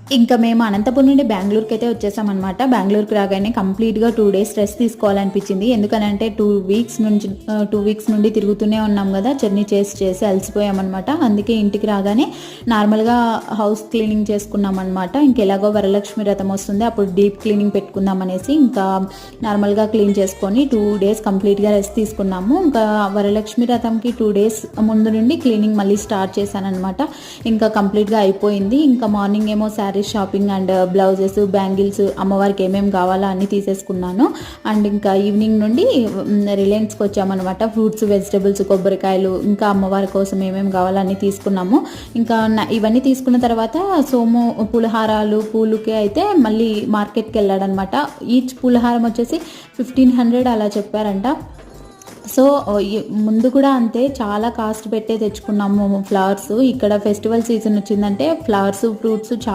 ఇంకా మేము అనంతపురం నుండి బెంగుళూరుకి అయితే వచ్చేసామన్నమాట. బెంగుళూరుకి రాగానే కంప్లీట్‌గా 2 డేస్ రెస్ట్ తీసుకోవాలనిపించింది. ఎందుకనంటే 2 వీక్స్ నుండి తిరుగుతూనే ఉన్నాం గదా! జర్నీ చేసి అలసిపోయామన్నమాట. అందుకే ఇంటికి రాగానే నార్మల్‌గా హౌస్ క్లీనింగ్ చేసుకున్నామన్నమాట. ఇంకెలాగో వరలక్ష్మి వ్రతం వస్తుంది. అప్పుడు డీప్ క్లీనింగ్ పెట్టుకుందాం అనేసి ఇంకా నార్మల్‌గా క్లీన్ చేసుకొని 2 డేస్ కంప్లీట్‌గా రెస్ట్ తీసుకున్నాము. ఇంకా వరలక్ష్మి వ్రతంకి 2 డేస్ ముందు నుండి క్లీనింగ్ మళ్ళీ స్టార్ట్ చేశానన్నమాట. ఇంకా కంప్లీట్‌గా అయిపోయింది. ఇంకా మార్నింగ్ ఏమో saris shopping and blouses, bangles అమ్మవారికి ఏమేమి కావాలో అన్నీ తీసేసుకున్నాను. అండ్ ఇంకా ఈవినింగ్ నుండి రిలయన్స్కి వచ్చామన్నమాట. ఫ్రూట్స్, వెజిటబుల్స్, కొబ్బరికాయలు, ఇంకా అమ్మవారి కోసం ఏమేమి కావాలో అన్నీ తీసుకున్నాము. ఇంకా ఇవన్నీ తీసుకున్న తర్వాత సోము పులిహారాలు, పూలుకి అయితే మళ్ళీ మార్కెట్కి వెళ్ళాడనమాట. ఈచ్ పులిహారం వచ్చేసి 1500 అలా చెప్పారంట. సో ముందు కూడా అంతే చాలా కాస్ట్ పెట్టే తెచ్చుకున్నాము ఫ్లవర్స్. ఇక్కడ ఫెస్టివల్ సీజన్ వచ్చిందంటే ఫ్లవర్స్, ఫ్రూట్స్